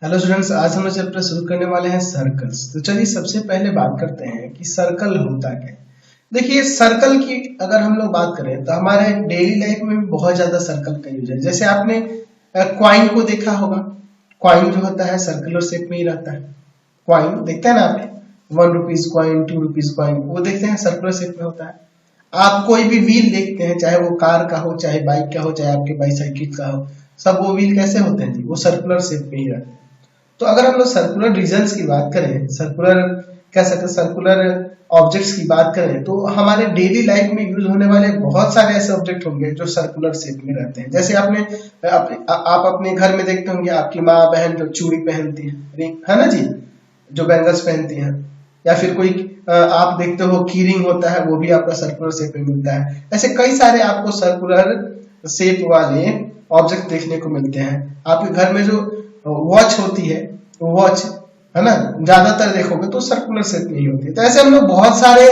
Hello students, आज हम लोग चैप्टर शुरू करने वाले हैं सर्कल्स। तो चलिए सबसे पहले बात करते हैं कि सर्कल होता क्या है। देखिए सर्कल की अगर हम लोग बात करें तो हमारे डेली लाइफ में भी बहुत ज्यादा सर्कल का यूज है। जैसे आपने क्वाइन को देखा होगा, क्वाइन जो होता है सर्कुलर शेप में ही रहता है। क्वाइन देखते हैं ना आपने, 1 रुपीज क्वाइन, 2 रुपीज क्वाइन, वो देखते हैं सर्कुलर शेप में होता है। आप कोई भी व्हील देखते हैं, चाहे वो कार का हो, चाहे बाइक का हो, चाहे आपके बाईसाइकिल का हो, सब वो व्हील कैसे होते हैं जी, वो सर्कुलर शेप में ही रहते हैं। तो अगर हम लोग सर्कुलर रीजन्स की बात करें, सर्कुलर कह सकते हैं सर्कुलर ऑब्जेक्ट्स की बात करें, तो हमारे डेली लाइफ में यूज होने वाले बहुत सारे ऐसे ऑब्जेक्ट होंगे जो सर्कुलर शेप में रहते हैं। जैसे आप अपने घर में देखते होंगे, आपकी माँ बहन जो चूड़ी पहनती है ना जी, जो बैंगल्स पहनती हैं, या फिर कोई आप देखते हो की रिंग होता है, वो भी आपका सर्कुलर शेप में मिलता है। ऐसे कई सारे आपको सर्कुलर शेप वाले ऑब्जेक्ट देखने को मिलते हैं। आपके घर में जो वॉच होती है, वॉच है ना, ज्यादातर देखोगे तो सर्कुलर शेप में ही होती है। तो ऐसे हम लोग बहुत सारे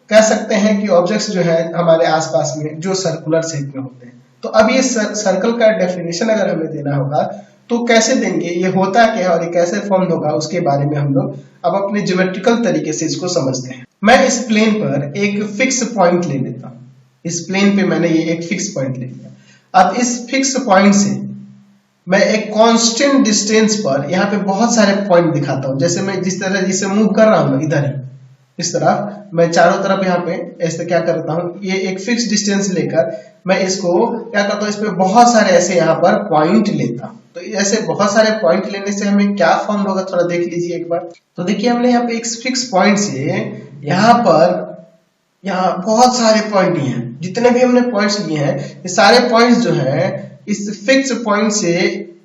कह सकते हैं कि ऑब्जेक्ट्स जो है हमारे आसपास में जो सर्कुलर शेप में होते हैं। तो अब ये सर्कल का डेफिनेशन अगर हमें देना होगा तो कैसे देंगे, ये होता क्या है और ये कैसे फॉर्म होगा, उसके बारे में हम लोग अब अपने ज्योमेट्रिकल तरीके से इसको समझते हैं। मैं इस प्लेन पर एक फिक्स पॉइंट ले लेता हूं। इस प्लेन पे मैंने ये एक फिक्स पॉइंट ले लिया। अब इस फिक्स पॉइंट से मैं एक कांस्टेंट डिस्टेंस पर यहाँ पे बहुत सारे पॉइंट दिखाता हूँ। जैसे मैं जिस तरह जिसे मूव कर रहा हूँ इधर ही, इस तरह मैं चारों तरफ यहाँ पे ऐसे क्या करता हूँ, ये एक फिक्स डिस्टेंस लेकर मैं इसको क्या करता हूँ, इस पे बहुत सारे ऐसे यहाँ पर पॉइंट लेता हूँ। तो ऐसे बहुत सारे पॉइंट लेने से हमें क्या फॉर्म होगा, थोड़ा देख लीजिए एक बार। तो देखिए हमने यहाँ पे एक फिक्स पॉइंट से यहाँ बहुत सारे पॉइंट लिए हैं। जितने भी हमने पॉइंट्स लिए हैं, ये सारे पॉइंट्स जो है इस फिक्स पॉइंट से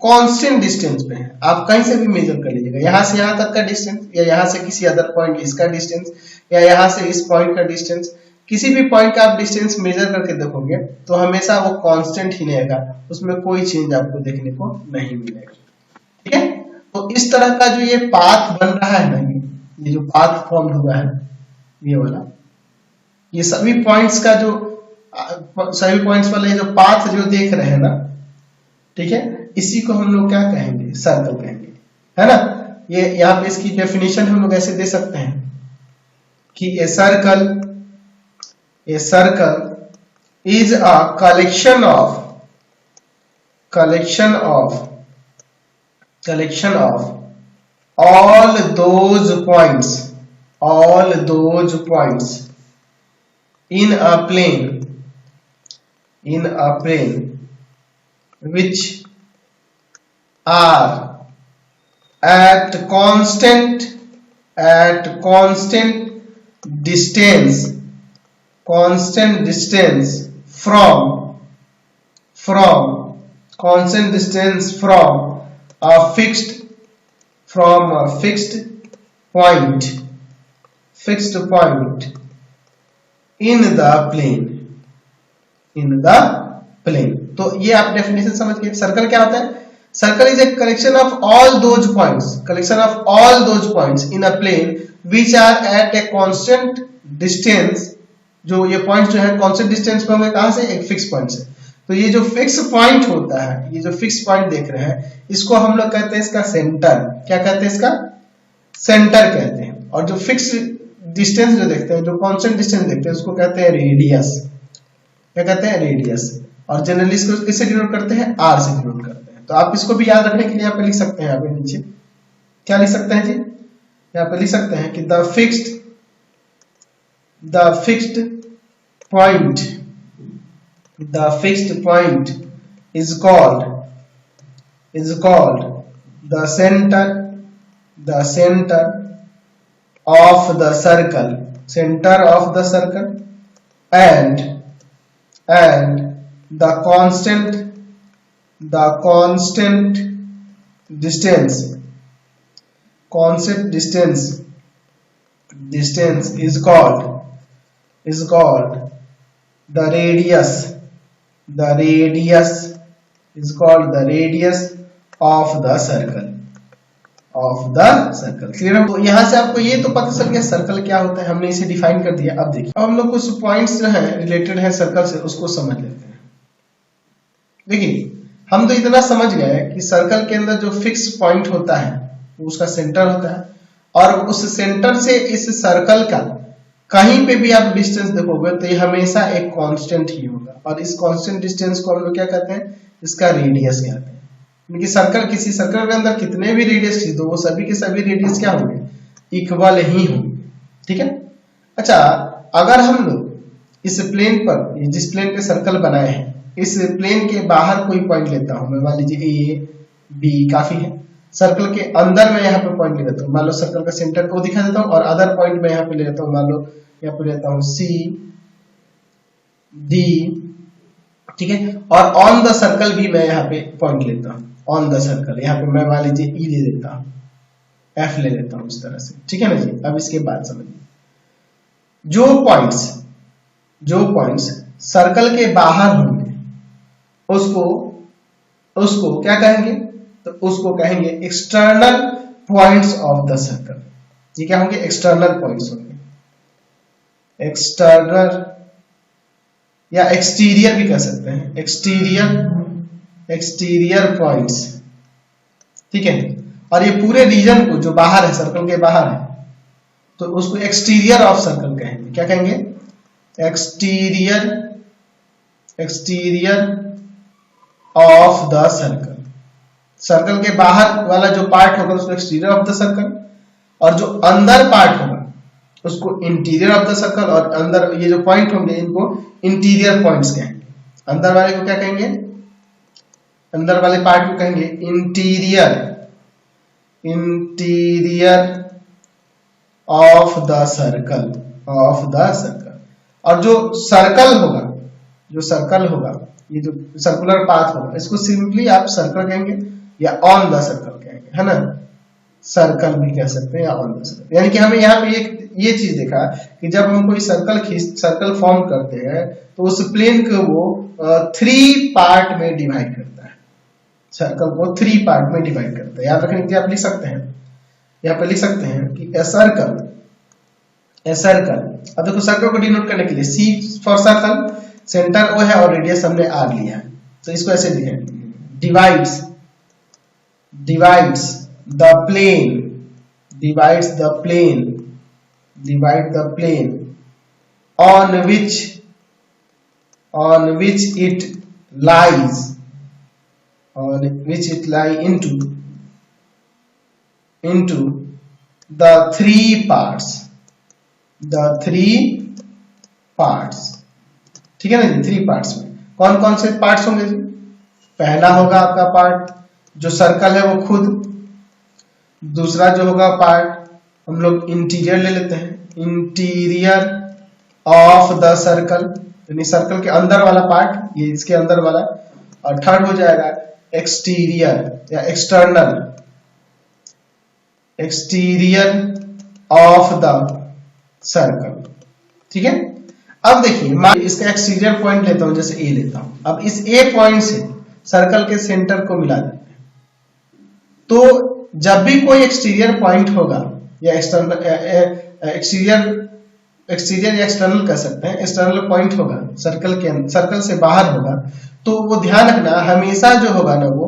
कांस्टेंट डिस्टेंस पे है। आप कहीं से भी मेजर कर लीजिएगा, यहाँ से यहाँ तक का डिस्टेंस, या यहाँ से किसी अदर पॉइंट इसका डिस्टेंस, या यहाँ से इस पॉइंट का डिस्टेंस, किसी भी पॉइंट का आप डिस्टेंस मेजर करके देखोगे तो हमेशा वो कांस्टेंट ही रहेगा, उसमें कोई चेंज आपको देखने को नहीं मिलेगा। ठीक है, तो इस तरह का जो ये पाथ बन रहा है ना, ये जो पाथ फॉर्म हुआ है, ये वाला, ये सभी पॉइंट्स का जो सभी पॉइंट्स वाले जो पाथ जो देख रहे हैं ना, ठीक है, इसी को हम लोग क्या कहेंगे, सर्कल कहेंगे, है ना। ये यहाँ पे इसकी डेफिनेशन हम लोग ऐसे दे सकते हैं कि a circle is a collection of all those points in a plane which are at constant distance from a fixed point in the plane। तो ये आप डेफिनेशन समझ गए। सर्कल क्या होता है? Circle is a collection of all those points in a plane which are at a constant distance. जो ये पॉइंट जो है कांस्टेंट डिस्टेंस पे होंगे, कहां से, एक फिक्स पॉइंट से। तो ये जो फिक्स पॉइंट होता है, ये जो फिक्स पॉइंट देख रहे हैं, इसको हम लोग कहते हैं इसका सेंटर। क्या कहते हैं? इसका सेंटर कहते हैं। और जो फिक्स डिस्टेंस जो देखते हैं, जो कांस्टेंट डिस्टेंस देखते हैं, उसको कहते हैं रेडियस। क्या कहते हैं? रेडियस। और जनरली इसको किससे डिनोट करते हैं? आर से डिनोट करते हैं। तो आप इसको भी याद रखने के लिए यहाँ पे लिख सकते हैं, यहाँ पे नीचे क्या लिख सकते हैं जी, यहाँ पे लिख सकते हैं कि the fixed point is called the center of the circle, and the constant distance is called the radius of the circle। Clear है? तो यहाँ से आपको ये तो पता चल गया सर्कल क्या होता है, हमने इसे डिफाइन कर दिया। अब देखिए, अब हम लोग कुछ पॉइंट्स जो हैं रिलेटेड है सर्कल से, उसको समझ लेते हैं। देखिए हम तो इतना समझ गए कि सर्कल के अंदर जो फिक्स पॉइंट होता है वो उसका सेंटर होता है, और उस सेंटर से इस सर्कल का कहीं पे भी आप डिस्टेंस देखोगे तो ये हमेशा एक कांस्टेंट ही होगा, और इस कांस्टेंट डिस्टेंस को हम लोग क्या कहते हैं, इसका रेडियस कहते हैं। क्योंकि सर्कल, किसी सर्कल के अंदर कितने भी रेडियस थी तो वो सभी के सभी रेडियस क्या होंगे, इक्वल ही होंगे। ठीक है। अच्छा, अगर हम लोग इस प्लेन पर, जिस प्लेन पे सर्कल बनाए हैं, इस प्लेन के बाहर कोई पॉइंट लेता हूं मैं, मान लीजिए ए बी काफी है, सर्कल के अंदर मैं यहाँ पे पॉइंट ले लेता हूँ, मान लो सर्कल का सेंटर को दिखा देता हूँ, और अदर पॉइंट मैं यहाँ पे ले लेता हूँ, मान लो यहाँ पे लेता हूँ सी डी, ठीक है, और ऑन द सर्कल भी मैं यहाँ पे पॉइंट लेता हूँ, ऑन द सर्कल यहाँ पे मैं मान लीजिए ई ले लेता हूँ, एफ ले लेता हूँ, इस तरह से। ठीक है ना जी। अब इसके बाद समझिए, जो पॉइंट्स सर्कल के बाहर होंगे उसको क्या कहेंगे, तो उसको कहेंगे external points of the circle. ये क्या होंगे, एक्सटर्नल पॉइंट्स होंगे, एक्सटर्नल या एक्सटीरियर भी कह सकते हैं, एक्सटीरियर पॉइंट्स। ठीक है। और ये पूरे रीजन को जो बाहर है, सर्कल के बाहर है, तो उसको एक्सटीरियर ऑफ सर्कल कहेंगे। क्या कहेंगे, exterior of the circle. Circle के बाहर वाला जो पार्ट होगा उसको एक्सटीरियर ऑफ द सर्कल, और जो अंदर पार्ट होगा उसको इंटीरियर ऑफ द सर्कल, और अंदर ये जो पॉइंट होंगे इनको इंटीरियर पॉइंट्स कहेंगे। अंदर वाले को क्या कहेंगे, अंदर वाले पार्ट को कहेंगे इंटीरियर ऑफ द सर्कल, और जो सर्कल होगा, ये जो सर्कुलर पाथ होगा, इसको सिंपली आप सर्कल कहेंगे या ऑन द सर्कल कहेंगे, है ना। सर्कल भी कह सकते हैं या ऑन द सर्कल। यानी कि हमें यहाँ पे ये चीज देखा कि जब हम कोई सर्कल फॉर्म करते हैं तो उस प्लेन को वो 3 पार्ट में डिवाइड करता है, सर्कल को 3 पार्ट में डिवाइड करता है। याद रखने के लिए आप लिख सकते हैं, यहाँ पे लिख सकते हैं कि ए सर्कल। अब देखो, सर्कल को डिनोट करने के लिए सी फॉर सर्कल, सेंटर ओ है और रेडियस हमने आर लिया है, तो इसको ऐसे लिखें, divides the plane on which it lies into the 3 parts। ठीक है ना जी। 3 पार्ट्स में कौन कौन से पार्ट्स होंगे जी? पहला होगा आपका पार्ट जो सर्कल है वो खुद, दूसरा जो होगा पार्ट हम लोग इंटीरियर ले लेते हैं, इंटीरियर ऑफ द सर्कल, यानी सर्कल के अंदर वाला पार्ट, ये इसके अंदर वाला, और थर्ड हो जाएगा एक्सटीरियर या एक्सटीरियर ऑफ द सर्कल। ठीक है। अब देखिए, मैं इसका एक्सटीरियर पॉइंट लेता हूं, जैसे ए लेता हूं। अब इस ए पॉइंट से सर्कल के सेंटर को मिला देते हैं, तो जब भी कोई एक्सटीरियर पॉइंट होगा या एक्सटीरियर या एक्सटर्नल कह सकते हैं, एक्सटर्नल पॉइंट होगा सर्कल से बाहर होगा, तो वो ध्यान रखना हमेशा जो होगा ना वो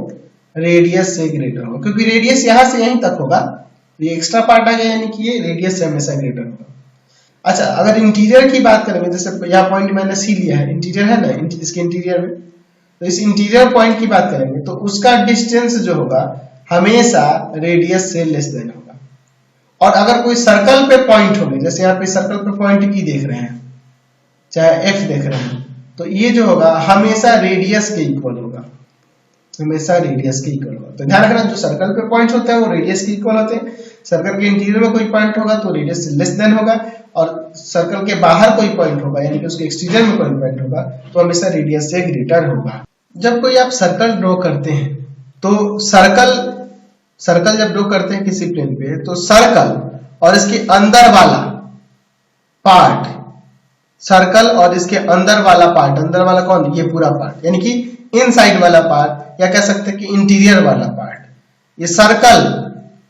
रेडियस से ग्रेटर होगा, क्योंकि रेडियस यहां से यहीं तक होगा, ये एक्स्ट्रा पार्ट आ गया, यानी कि ये रेडियस से हमेशा ग्रेटर होगा। अच्छा, अगर इंटीरियर की बात करेंगे, जैसे यहाँ पॉइंट मैंने सी लिया है, इंटीरियर है ना, इसके इंटीरियर में, तो इस इंटीरियर पॉइंट की बात करेंगे तो उसका डिस्टेंस जो होगा हमेशा रेडियस से लेस देन होगा। और अगर कोई सर्कल पे पॉइंट होगी, जैसे यहाँ पे सर्कल पे पॉइंट ई देख रहे हैं, चाहे एफ देख रहे हैं, तो ये जो होगा हमेशा रेडियस के इक्वल होगा, हमेशा रेडियस के इक्वल होगा। तो ध्यान रखना, जो सर्कल पे पॉइंट होता है वो रेडियस के इक्वल होते हैं, सर्कल के इंटीरियर में कोई पॉइंट होगा तो रेडियस से लेस देन होगा, और सर्कल के बाहर कोई पॉइंट होगा यानी कि उसके एक्सटीरियर में कोई पॉइंट होगा तो हमेशा रेडियस से ग्रेटर होगा। जब कोई आप सर्कल ड्रॉ करते हैं तो सर्कल जब ड्रॉ करते हैं किसी प्लेन पे, तो सर्कल और इसके अंदर वाला पार्ट, सर्कल और इसके अंदर वाला पार्ट, अंदर वाला कौन, ये पूरा पार्ट, यानी कि इनसाइड वाला पार्ट, या कह सकते हैं कि इंटीरियर वाला पार्ट, ये सर्कल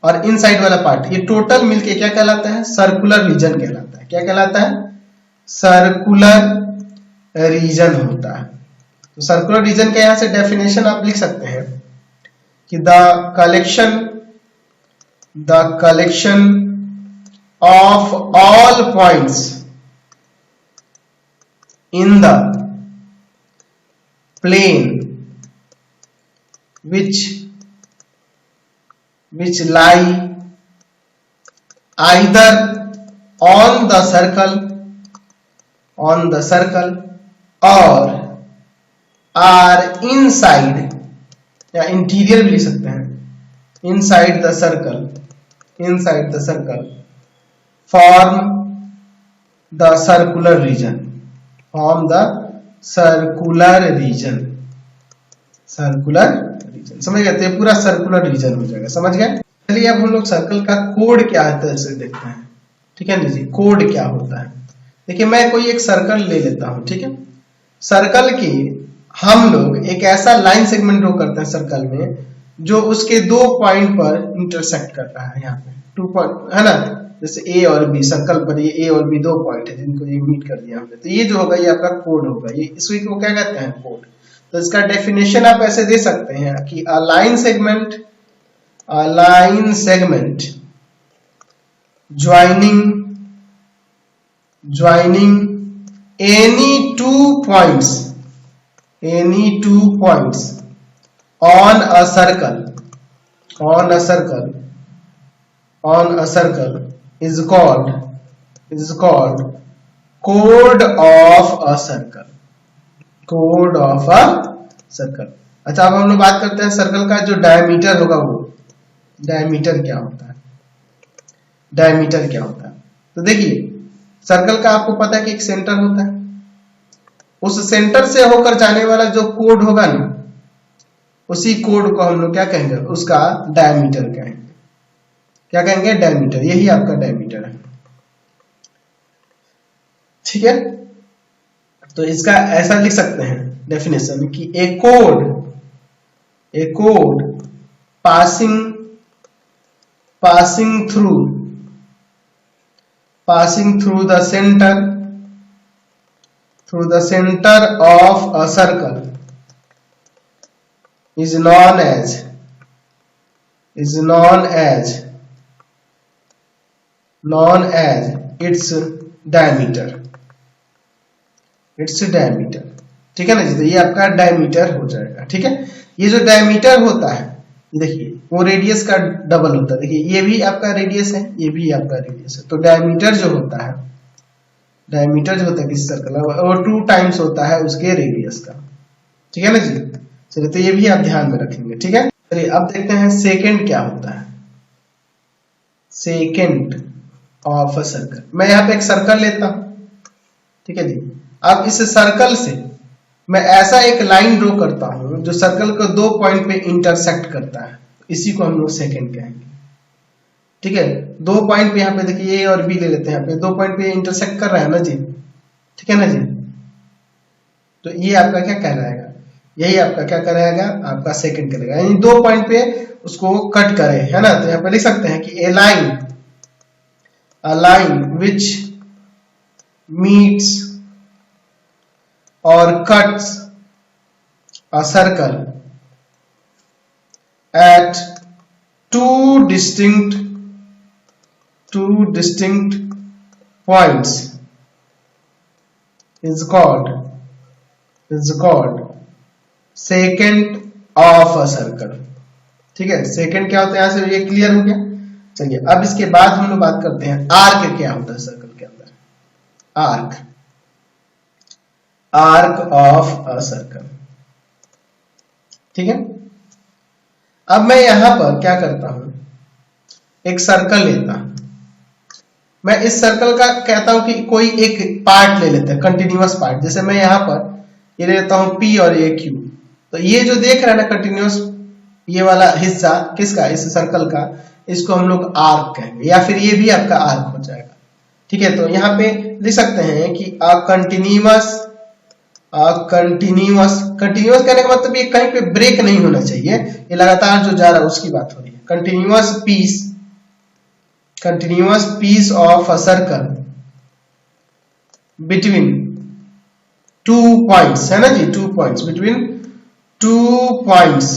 और इनसाइड वाला पार्ट, ये टोटल मिलके क्या कहलाता है, सर्कुलर रीजन कहलाता है। क्या कहलाता है, सर्कुलर रीजन होता है। तो सर्कुलर रीजन का यहां से डेफिनेशन आप लिख सकते हैं कि the collection of all points in the plane which lie either on the circle or are inside, या इंटीरियर भी लिख सकते हैं, inside the circle form the circular region, समझ गए? तो पूरा सर्कुलर रीजन हो जाएगा, समझ गए? चलिए अब हम लोग सर्कल का कोड क्या है से देखते हैं, ठीक है ना जी। कोड क्या होता है, देखिए मैं कोई एक सर्कल ले लेता हूं, ठीक है। सर्कल की हम लोग एक ऐसा लाइन सेगमेंट ड्रॉ करते हैं सर्कल में जो उसके 2 पॉइंट पर इंटरसेक्ट कर रहा है। यहाँ पे 2 पॉइंट है ना, जैसे ए और बी, सर्कल पर ये ए और बी 2 पॉइंट है जिनको ये मीट कर दिया हमने, तो ये जो होगा ये आपका कोड होगा, ये इसको क्या कहते हैं, कोड। तो इसका डेफिनेशन आप ऐसे दे सकते हैं कि a line segment joining any two points on a circle is called chord of a circle। अच्छा अब हम लोग बात करते हैं सर्कल का जो डायमीटर होगा, वो डायमीटर क्या होता है। तो देखिए सर्कल का आपको पता है कि एक सेंटर होता है, उस सेंटर से होकर जाने वाला जो कोड होगा ना, उसी कोड को हम लोग क्या कहेंगे, उसका डायमीटर कहेंगे। क्या कहेंगे, डायमीटर। यही आपका डायमीटर है, ठीक है। तो इसका ऐसा लिख सकते हैं डेफिनेशन कि ए कोड passing through the center of a circle is known as its diameter, ठीक है ना जी। तो ये आपका डायमीटर हो जाएगा, ठीक है। ये जो डायमीटर होता है देखिए वो रेडियस का डबल होता है, देखिए ये भी आपका रेडियस है, ये भी आपका रेडियस है। तो डायमीटर जो होता है किसी सर्कल का वो 2 टाइम्स होता है उसके रेडियस का, ठीक है ना जी। चलिए तो ये भी आप ध्यान में रखेंगे, ठीक है। चलिए अब देखते हैं सेकंड क्या होता है, सेकंड ऑफ अ सर्कल। मैं यहाँ पे एक सर्कल लेता हूं, ठीक है जी। अब इस सर्कल से मैं ऐसा एक लाइन ड्रॉ करता हूं जो सर्कल को 2 पॉइंट पे इंटरसेक्ट करता है, इसी को हम लोग सेकंड कहेंगे, ठीक है। 2 पॉइंट पे यहाँ पे देखिए ए और बी ले लेते हैं, यहाँ पे 2 पॉइंट पे इंटरसेक्ट कर रहा है ना जी, ठीक है ना जी। तो ये आपका क्या कहलाएगा, यही आपका क्या कराएगा, आपका सेकंड करेगा, यानी 2 पॉइंट पे उसको कट करे, है ना। तो यहाँ पे लिख सकते हैं कि ए लाइन विच मीट्स और cuts a circle at two distinct points is called secant of a circle, ठीक है। सेकंड क्या होता है, यहां से ये क्लियर हो गया। चलिए अब इसके बाद हम लोग बात करते हैं आर्क क्या होता है सर्कल के अंदर, आर्क ऑफ अ सर्कल, ठीक है। अब मैं यहां पर क्या करता हूं, एक सर्कल लेता हूं, मैं इस सर्कल का कहता हूं कि कोई एक पार्ट ले लेते हैं, कंटिन्यूअस पार्ट। जैसे मैं यहां पर ये ले लेता हूं P और ये Q, तो ये जो देख रहा है ना कंटिन्यूअस, ये वाला हिस्सा किसका, इस सर्कल का, इसको हम लोग आर्क कहेंगे, या फिर ये भी आपका आर्क हो जाएगा, ठीक है। तो यहाँ पे लिख सकते हैं कि कंटिन्यूअस कहने का मतलब ये कहीं पे ब्रेक नहीं होना चाहिए, ये लगातार जो जा रहा है उसकी बात हो रही है। Continuous piece of a circle between 2 points है ना जी, 2 points between 2 points,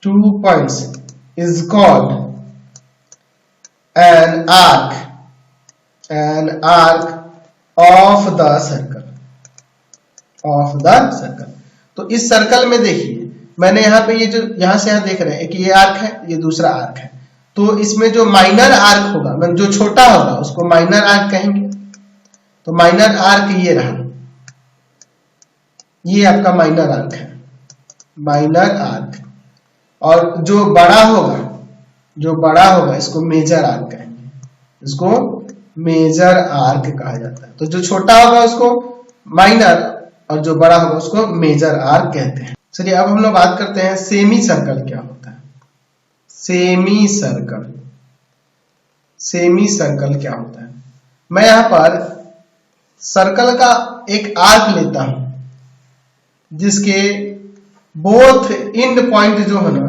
2 points is called an arc, an arc of the circle, of the circle. तो इस सर्कल में देखिए मैंने यहाँ पे ये जो यहां से यहां देख रहे हैं कि ये आर्क है, ये दूसरा आर्क है, तो इसमें जो माइनर आर्क होगा मतलब जो छोटा होगा उसको माइनर आर्क कहेंगे। तो माइनर आर्क ये रहा, ये आपका माइनर आर्क है, माइनर आर्क। और जो बड़ा होगा, जो बड़ा होगा इसको मेजर आर्क कहेंगे, इसको मेजर आर्क कहा जाता है। तो जो छोटा होगा उसको माइनर और जो बड़ा होगा उसको मेजर आर्क कहते हैं। चलिए अब हम लोग बात करते हैं सेमी सर्कल क्या होता है। सेमी सर्कल, सेमी सर्कल क्या होता है। मैं यहां पर सर्कल का एक आर्क लेता हूं जिसके बोथ एंड पॉइंट जो है ना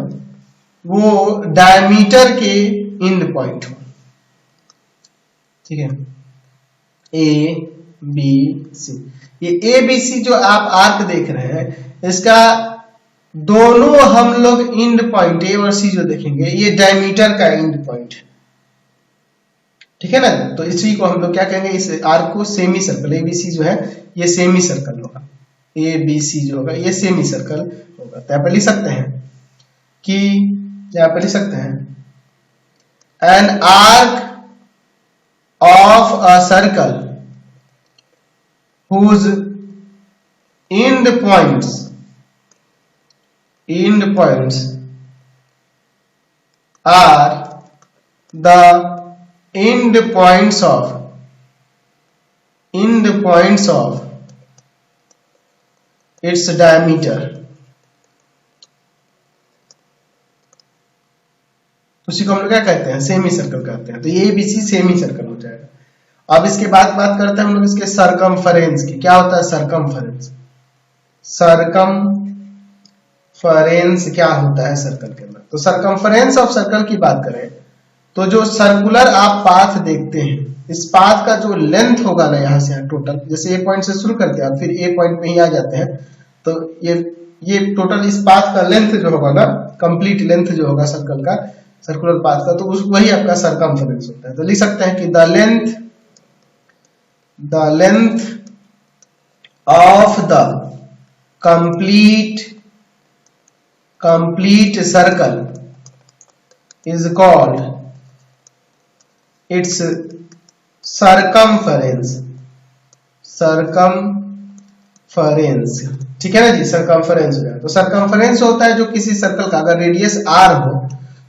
वो डायमीटर के एंड पॉइंट हो, ठीक है, ए बी सी। ये ए बी सी जो आप आर्क देख रहे हैं इसका दोनों हम लोग एंड पॉइंट ए और सी जो देखेंगे ये डायमीटर का एंड पॉइंट है, ठीक है ना। तो इसी को हम लोग क्या कहेंगे, इस आर्क को semi circle, A B C जो है ये सेमी सर्कल होगा, ए बी सी जो होगा ये सेमी सर्कल होगा। तो आप लिख सकते हैं कि यहाँ पे लिख सकते हैं N arc of a circle whose end points are the end points of its diameter। उसी को हम लोग क्या कहते हैं, सेमी सर्कल कहते हैं। तो ये ABC सेमी सर्कल हो जाएगा। अब इसके बाद बात करते हैं हम लोग इसके सरकमफरेंस की। क्या होता है सरकमफरेंस, सरकमफरेंस क्या होता है सर्कल के अंदर। तो सरकमफरेंस ऑफ सर्कल की बात करें तो जो सर्कुलर आप पाथ देखते हैं, इस पाथ का जो लेंथ होगा ना यहाँ से टोटल, जैसे ए पॉइंट से शुरू करते हैं और फिर ए पॉइंट पे ही आ जाते हैं, तो ये टोटल इस पाथ का लेंथ जो होगा ना, कंप्लीट लेंथ जो होगा सर्कल का, सर्कुलर पाथ का, तो वही आपका सरकमफरेंस होता है। तो लिख सकते हैं कि the length of the complete circle is called its circumference। ठीक है ना जी, सरकमफरेंस हो गया। तो सरकमफरेंस होता है जो किसी सर्कल का अगर रेडियस r हो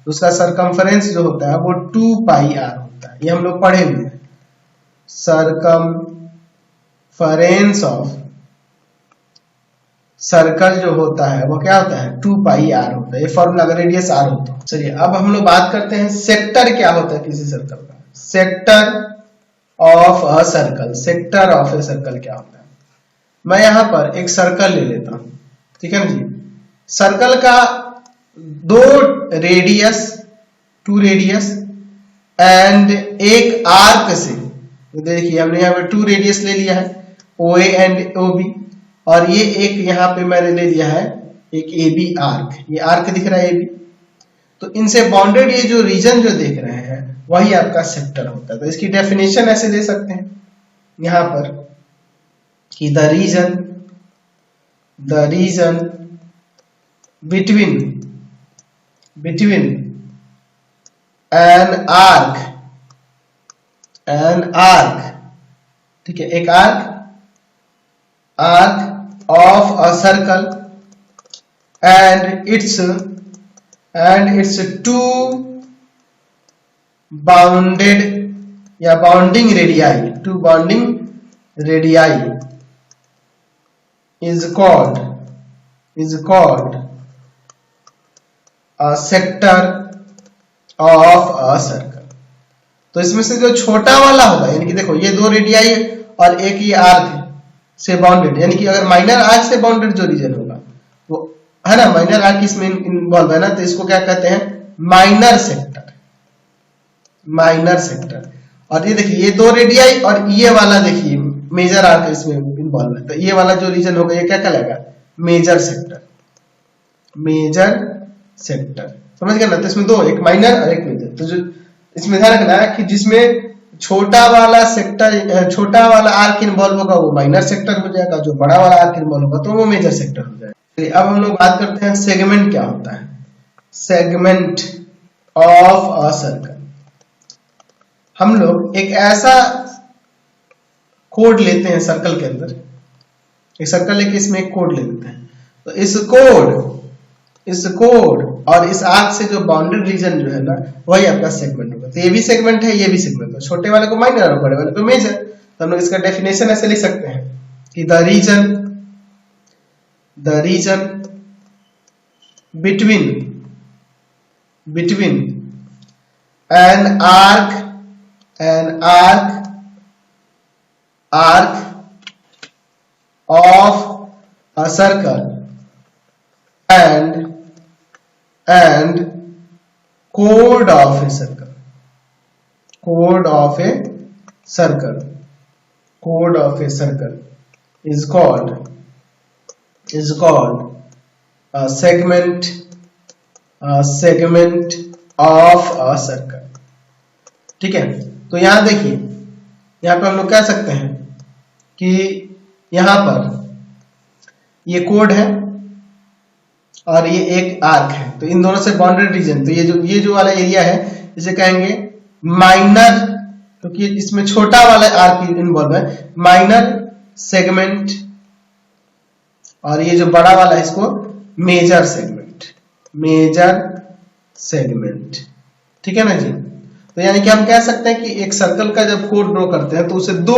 तो उसका सरकमफरेंस जो होता है वो 2 पाई r होता है। ये हम लोग पढ़े हुए हैं, सरकमफरेंस ऑफ सर्कल जो होता है वो क्या होता है 2 पाई r होता है। ये फॉर्मूला अगर रेडियस r हो तो। चलिए अब हम लोग बात करते हैं सेक्टर क्या होता है किसी सर्कल का। Sector of a circle, sector of a circle क्या होता है। मैं यहां पर एक सर्कल ले लेता हूं, ठीक है ना जी। सर्कल का 2 रेडियस एंड एक आर्क से, तो देखिए हमने यहाँ पे 2 रेडियस ले लिया है, OA एंड OB, और ये एक यहाँ पे मैंने ले लिया है एक AB आर्क, ये आर्क दिख रहा है AB। तो इनसे बाउंडेड ये जो रीजन जो देख रहे हैं वही आपका सेक्टर होता है। तो इसकी डेफिनेशन ऐसे दे सकते हैं यहाँ पर कि the region between an arc, ठीक है, एक arc of a circle and its 2 bounded या bounding radii, 2 bounding radii is called a sector of a circle। तो इसमें से जो छोटा वाला होगा, यानी कि देखो ये 2 रेडियाई और एक ये आर्क है से बाउंडेड, यानी कि अगर माइनर आर्क से बाउंडेड जो रीजन होगा वो है ना, माइनर आर्क इसमें इन्वॉल्व है ना, तो इसको क्या कहते हैं माइनर सेक्टर। और ये देखिए ये 2 रेडियाई और ये वाला देखिए मेजर आर्क इसमें इन्वॉल्व है, तो ये वाला जो रीजन होगा ये क्या कहलाएगा, मेजर सेक्टर। मेजर सेक्टर समझ गए ना। तो इसमें दो, एक माइनर और एक मेजर। तो जो इसमें ध्यान रखना है कि जिसमें छोटा वाला सेक्टर, छोटा वाला आर्क इन्वॉल्व होगा वो माइनर सेक्टर हो जाएगा, जो बड़ा वाला आर्क इन्वॉल्व होगा तो वो मेजर सेक्टर हो जाएगा। अब हम लोग बात करते हैं सेगमेंट क्या होता है। सेगमेंट ऑफ अ सर्कल, हम लोग एक ऐसा कोड लेते हैं सर्कल के अंदर, एक सर्कल लेके इसमें एक कोड ले लेते हैं, तो इस कोड और इस आर्क से जो बाउंडेड रीजन जो है ना वही आपका सेगमेंट होगा। तो ये भी सेगमेंट है, ये भी सेगमेंट है, छोटे वाले को माइनर और बड़े वाले को मेजर। तो हम लोग इसका डेफिनेशन ऐसे लिख सकते हैं कि the region between an arc of a circle and chord of a circle, chord of a circle is called a segment of a circle। ठीक है, तो यहां देखिए, यहां पर हम लोग कह सकते हैं कि यहां पर ये कोड है और ये एक आर्क है, तो इन दोनों से बाउंडेड रीजन, तो ये जो वाला एरिया है इसे कहेंगे माइनर, क्योंकि इसमें छोटा वाला आर्क इन्वॉल्व है, माइनर सेगमेंट, और ये जो बड़ा वाला है इसको मेजर सेगमेंट। ठीक है ना जी। तो यानी कि हम कह सकते हैं कि एक सर्कल का जब कोड ड्रॉ करते हैं तो उसे दो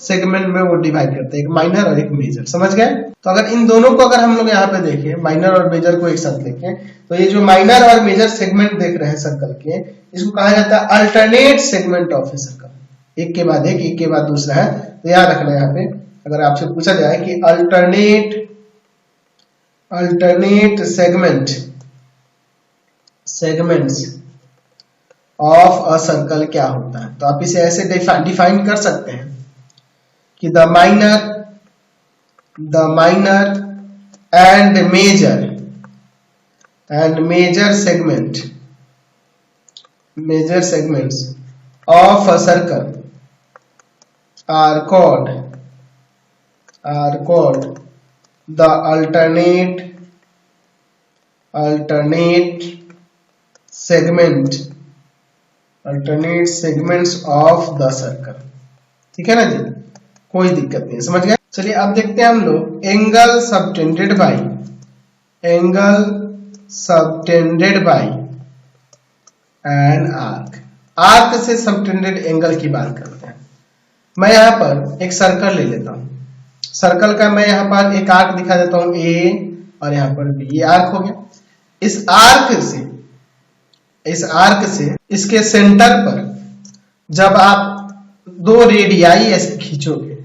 सेगमेंट में वो डिवाइड करते हैं, एक माइनर और एक मेजर। समझ गए। तो अगर इन दोनों को अगर हम लोग यहाँ पे देखें, माइनर और मेजर को एक साथ देखें, तो ये जो माइनर और मेजर सेगमेंट देख रहे हैं सर्कल के, इसको कहा जाता है alternate segment of a circle. एक के बाद एक के बाद दूसरा है। तो याद रखना यहाँ पे, अगर आपसे पूछा जाए कि alternate segments of a circle क्या होता है, तो आप इसे ऐसे डिफाइन कर सकते हैं कि the minor and major segments of a circle are called the alternate segments of the circle। ठीक है ना जी, कोई दिक्कत नहीं, समझ गए। चलिए अब देखते हैं हम लोग angle subtended bye an arc से सबटेंडेड एंगल की बात करते हैं। मैं यहाँ पर एक सर्कल ले लेता हूँ, सर्कल का मैं यहाँ पर एक आर्क दिखा देता हूँ ए, और यहाँ पर बी, ये आर्क हो गया। इस आर्क से इसके सेंटर पर जब आप दो रेडियाई ऐसे खींचोगे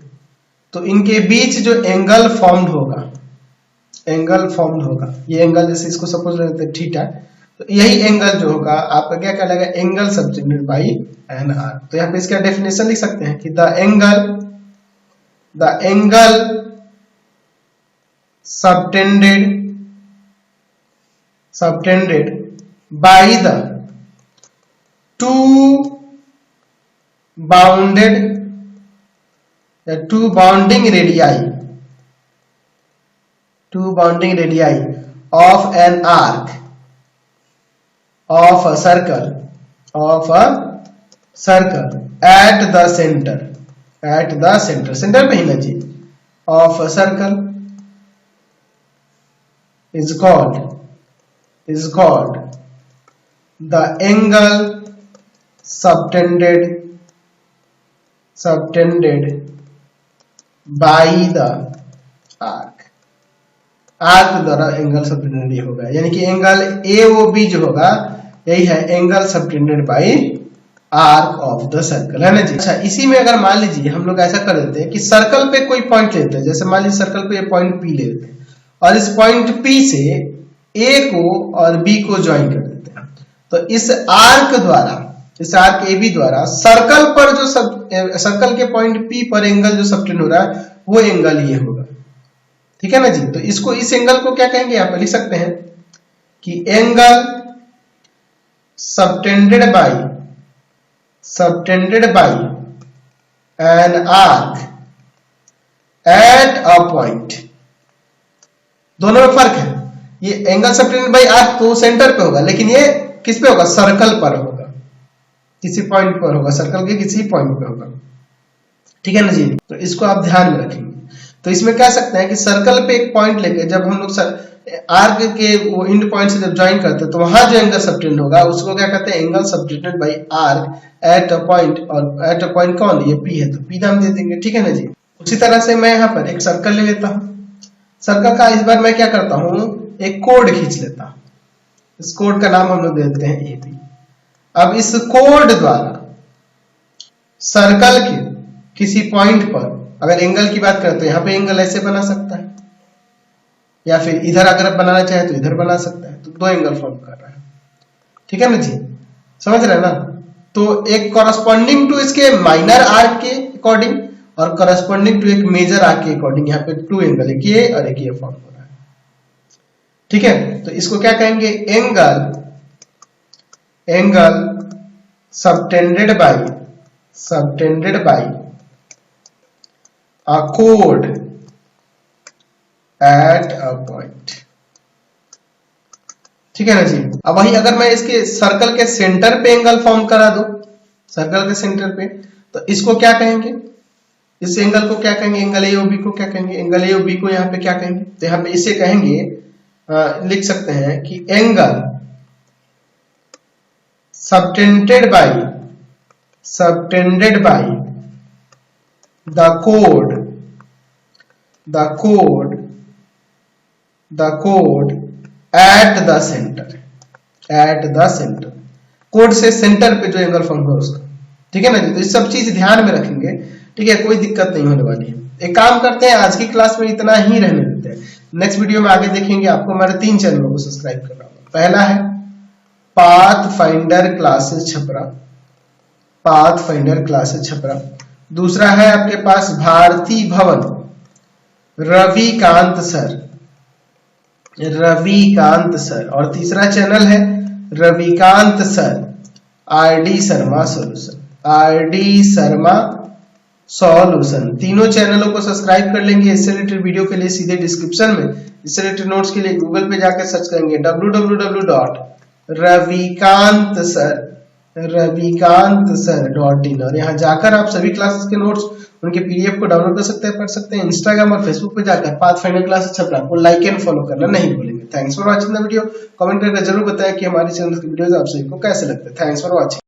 तो इनके बीच जो एंगल फॉर्म्ड होगा, ये एंगल, जैसे इसको सपोज लेते हैं थीटा, तो यही एंगल जो होगा आपका क्या कहलाएगा, angle subtended bye an arc. तो यहाँ पे इसका डेफिनेशन लिख सकते हैं कि the angle subtended by the two bounding radii of an arc of a circle at the center पे ही ना जी, of a circle is called the angle subtended by the arc द्वारा एंगल सबटेंडेड होगा, यानी कि एंगल AOB जो होगा यही है angle subtended bye arc of the circle, है ना जी। अच्छा, इसी में अगर मान लीजिए हम लोग ऐसा कर देते हैं कि सर्कल पे कोई पॉइंट लेते हैं, जैसे मान लीजिए सर्कल पे ये पॉइंट P ले लेते हैं और इस पॉइंट P से A को और B को ज्वाइन कर देते हैं, तो इस आर्क द्वारा इस आर्क ए बी द्वारा सर्कल पर जो सर्कल के पॉइंट पी पर एंगल जो सबटेंड हो रहा है वो एंगल ये होगा। ठीक है ना जी। तो इसको, इस एंगल को क्या कहेंगे, यहां पर लिख सकते हैं कि angle subtended bye an arc at a point. दोनों में फर्क है, ये एंगल सबटेंडेड बाय आर्क तो सेंटर पे होगा, लेकिन ये किस पे होगा, सर्कल पर होगा, किसी पॉइंट पर होगा, सर्कल के किसी पॉइंट पे होगा। ठीक है ना जी। तो इसको आप ध्यान में रखेंगे। तो इसमें कह सकते हैं कि सर्कल पे एक पॉइंट लेके जब हम लोग आर्क के वो एंड पॉइंट से जब ज्वाइन करते हैं तो वहां जो एंगल सबटेंड होगा उसको क्या कहते हैं, angle subtended bye arc at a point. और एट अ पॉइंट कौन, ये पी है, तो पी नाम दे देंगे। ठीक है ना जी। उसी तरह से मैं यहाँ पर एक सर्कल ले लेता हूँ। सर्कल का इस बार मैं क्या करता हूँ, एक कोड खींच लेता हूँ। इस कोड का नाम हम लोग दे देते हैं ए बी। अब इस कोड द्वारा सर्कल के किसी पॉइंट पर अगर एंगल की बात करें तो यहाँ पे एंगल ऐसे बना सकता है, या फिर इधर अगर बनाना चाहे तो इधर बना सकता है। तो दो एंगल फॉर्म कर रहा है। ठीक है ना जी, समझ रहे हैं ना। तो एक कॉरस्पॉन्डिंग टू इसके माइनर आर्क के अकॉर्डिंग और कॉरस्पॉन्डिंग टू एक मेजर आर्क के अकॉर्डिंग यहाँ पे टू एंगल, एक ये और एक ये फॉर्म हो रहा है। ठीक है, तो इसको क्या कहेंगे, angle subtended bye a chord at a point। ठीक है ना जी। अब वही अगर मैं इसके सर्कल के सेंटर पे एंगल फॉर्म करा दूं, सर्कल के सेंटर पे, तो इसको क्या कहेंगे, इस एंगल को क्या कहेंगे, एंगल ए ओ बी को क्या कहेंगे, एंगल ए ओ बी को यहाँ पे क्या कहेंगे, तो यहाँ पे इसे कहेंगे, लिख सकते हैं कि angle subtended bye the chord at the center, code से सेंटर पे जो एंगल फॉर्म होगा उसका। ठीक है ना जी। तो ये सब चीज ध्यान में रखेंगे। ठीक है, कोई दिक्कत नहीं होने वाली है। एक काम करते हैं, आज की क्लास में इतना ही रहने देते हैं। नेक्स्ट वीडियो में आगे देखेंगे। आपको हमारे 3 चैनलों को सब्सक्राइब करना होगा। पहला है पाथफाइंडर क्लासेस छपरा, दूसरा है आपके पास भारती भवन रविकांत सर, और तीसरा चैनल है Ravikant sir D Sharma solution. तीनों चैनलों को सब्सक्राइब कर लेंगे। इससे रिलेटेड वीडियो के लिए सीधे डिस्क्रिप्शन में, इससे रिलेटेड नोट्स के लिए गूगल पे जाकर सर्च करेंगे www.ravikantsir.in, और यहाँ जाकर आप सभी क्लासेस के नोट्स, उनके पीडीएफ को डाउनलोड कर सकते हैं, पढ़ सकते हैं। इंस्टाग्राम और फेसबुक पे जाकर पाथफाइंडर क्लासेस छपरा को लाइक एंड फॉलो करना नहीं भूलेंगे। Thanks for watching the video. Comment करके जरूर बताएं कि हमारे चैनल की वीडियोस आप सभी को कैसे लगते हैं। Thanks for watching.